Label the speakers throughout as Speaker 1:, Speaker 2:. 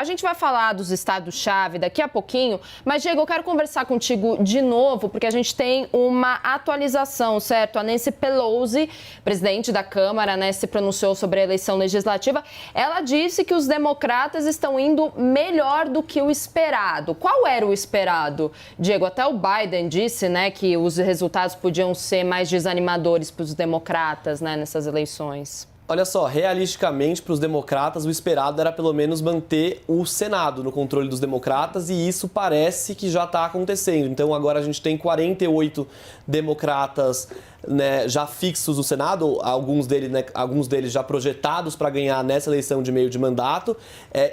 Speaker 1: A gente vai falar dos estados-chave daqui a pouquinho, mas, Diego, eu quero conversar contigo de novo, porque a gente tem uma atualização, certo? A Nancy Pelosi, presidente da Câmara, né, se pronunciou sobre a eleição legislativa. Ela disse que os democratas estão indo melhor do que o esperado. Qual era o esperado, Diego? Até o Biden disse, né, que os resultados podiam ser mais desanimadores para os democratas, né, nessas eleições.
Speaker 2: Olha só, realisticamente, para os democratas, o esperado era pelo menos manter o Senado no controle dos democratas, e isso parece que já está acontecendo. Então, agora a gente tem 48 democratas, né, já fixos no Senado, alguns deles já projetados para ganhar nessa eleição de meio de mandato,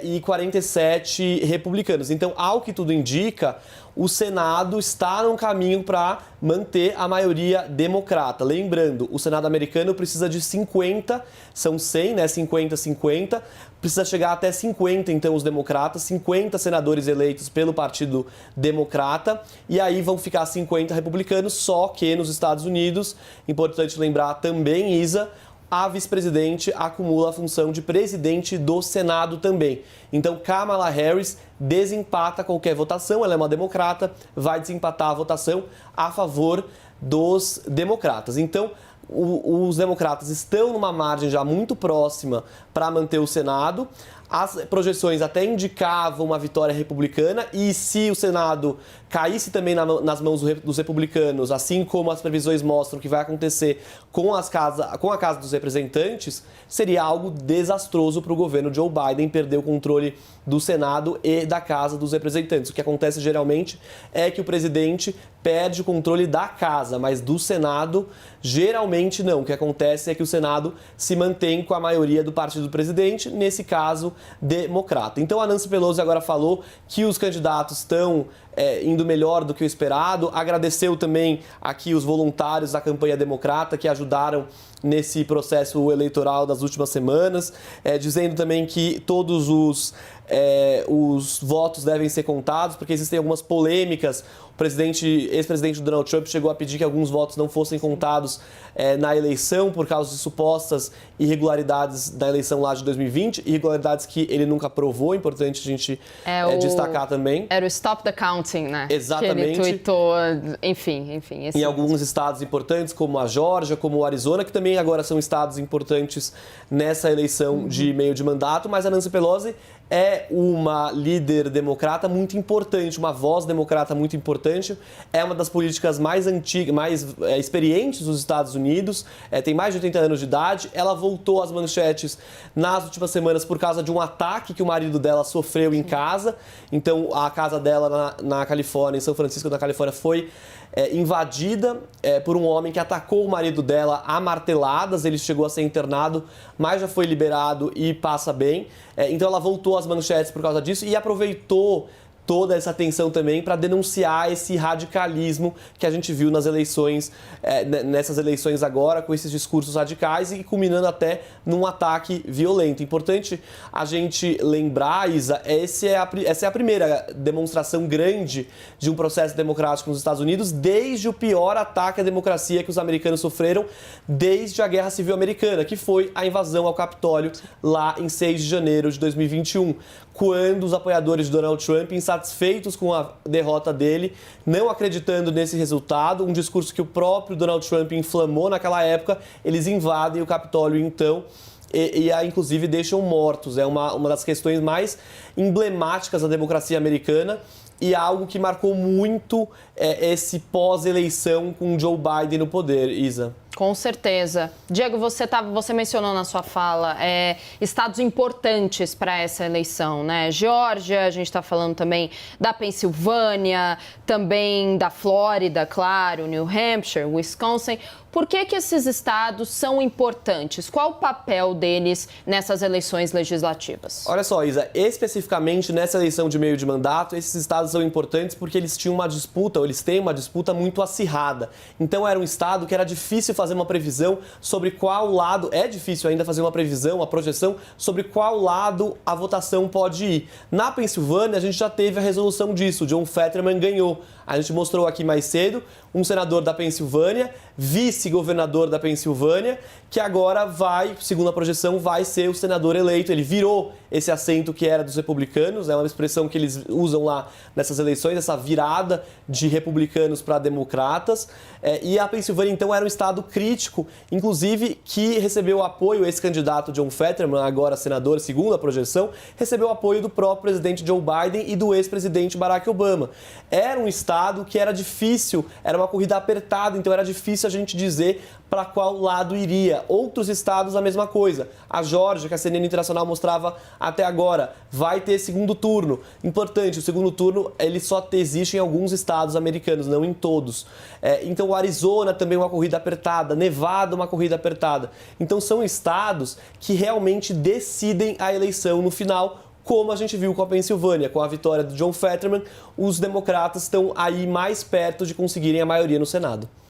Speaker 2: e 47 republicanos. Então, ao que tudo indica, o Senado está num caminho para manter a maioria democrata. Lembrando, o Senado americano precisa de 50, são 100, né? 50-50. Precisa chegar até 50, então, os democratas, 50 senadores eleitos pelo Partido Democrata, e aí vão ficar 50 republicanos, só que nos Estados Unidos, importante lembrar também, Isa, a vice-presidente acumula a função de presidente do Senado também. Então, Kamala Harris desempata qualquer votação, ela é uma democrata, vai desempatar a votação a favor dos democratas. Então, os democratas estão numa margem já muito próxima para manter o Senado. As projeções até indicavam uma vitória republicana, e se o Senado caísse também nas mãos dos republicanos, assim como as previsões mostram que vai acontecer com a Casa dos Representantes, seria algo desastroso para o governo Joe Biden perder o controle do Senado e da Casa dos Representantes. O que acontece geralmente é que o presidente perde o controle da Casa, mas do Senado, geralmente não. O que acontece é que o Senado se mantém com a maioria do partido do presidente, nesse caso, democrata. Então, a Nancy Pelosi agora falou que os candidatos estão indo melhor do que o esperado. Agradeceu também aqui os voluntários da campanha democrata que ajudaram nesse processo eleitoral das últimas semanas, dizendo também que todos os votos devem ser contados, porque existem algumas polêmicas. O ex-presidente Donald Trump chegou a pedir que alguns votos não fossem contados na eleição por causa de supostas irregularidades da eleição lá de 2020, irregularidades que ele nunca provou, importante a gente destacar também.
Speaker 1: Era o Stop the Counting, né?
Speaker 2: Exatamente.
Speaker 1: Que ele tweetou, enfim.
Speaker 2: Em alguns estados importantes, como a Geórgia, como o Arizona, que também agora são estados importantes nessa eleição de meio de mandato, mas a Nancy Pelosi é uma líder democrata muito importante, uma voz democrata muito importante, é uma das políticas mais antigas, mais experientes dos Estados Unidos, tem mais de 80 anos de idade. Ela voltou às manchetes nas últimas semanas por causa de um ataque que o marido dela sofreu em casa. Então, a casa dela na Califórnia, em São Francisco, na Califórnia, foi invadida por um homem que atacou o marido dela a marteladas. Ele chegou a ser internado, mas já foi liberado e passa bem. Então ela voltou às manchetes por causa disso e aproveitou toda essa atenção também para denunciar esse radicalismo que a gente viu nas eleições, nessas eleições agora, com esses discursos radicais e culminando até num ataque violento. Importante a gente lembrar, Isa, essa é a primeira demonstração grande de um processo democrático nos Estados Unidos desde o pior ataque à democracia que os americanos sofreram desde a Guerra Civil Americana, que foi a invasão ao Capitólio lá em 6 de janeiro de 2021, quando os apoiadores de Donald Trump, insatisfeitos com a derrota dele, não acreditando nesse resultado, um discurso que o próprio Donald Trump inflamou naquela época, eles invadem o Capitólio então e inclusive deixam mortos. É uma das questões mais emblemáticas da democracia americana e algo que marcou muito esse pós-eleição com Joe Biden no poder, Isa.
Speaker 1: Com certeza. Diego, você mencionou na sua fala estados importantes para essa eleição, né? Geórgia, a gente está falando também da Pensilvânia, também da Flórida, claro, New Hampshire, Wisconsin. Por que esses estados são importantes? Qual o papel deles nessas eleições legislativas?
Speaker 2: Olha só, Isa, especificamente nessa eleição de meio de mandato, esses estados são importantes porque eles têm uma disputa muito acirrada. Então era um estado que era difícil fazer uma previsão sobre qual lado, é difícil ainda fazer uma previsão, uma projeção sobre qual lado a votação pode ir. Na Pensilvânia, a gente já teve a resolução disso, John Fetterman ganhou. A gente mostrou aqui mais cedo um senador da Pensilvânia, vice-governador da Pensilvânia, que agora vai, segundo a projeção, vai ser o senador eleito. Ele virou esse assento que era dos republicanos, é uma expressão que eles usam lá nessas eleições, essa virada de republicanos para democratas. E a Pensilvânia, então, era um estado crítico, inclusive que recebeu apoio, esse candidato John Fetterman, agora senador, segundo a projeção, recebeu apoio do próprio presidente Joe Biden e do ex-presidente Barack Obama. Era um estado que era difícil, era uma corrida apertada, então era difícil a gente dizer para qual lado iria. Outros estados, a mesma coisa. A Geórgia, que a CNN Internacional mostrava até agora, vai ter segundo turno. Importante, o segundo turno ele só existe em alguns estados americanos, não em todos. Então o Arizona também é uma corrida apertada, Nevada uma corrida apertada. Então são estados que realmente decidem a eleição no final, como a gente viu com a Pensilvânia, com a vitória do John Fetterman, os democratas estão aí mais perto de conseguirem a maioria no Senado.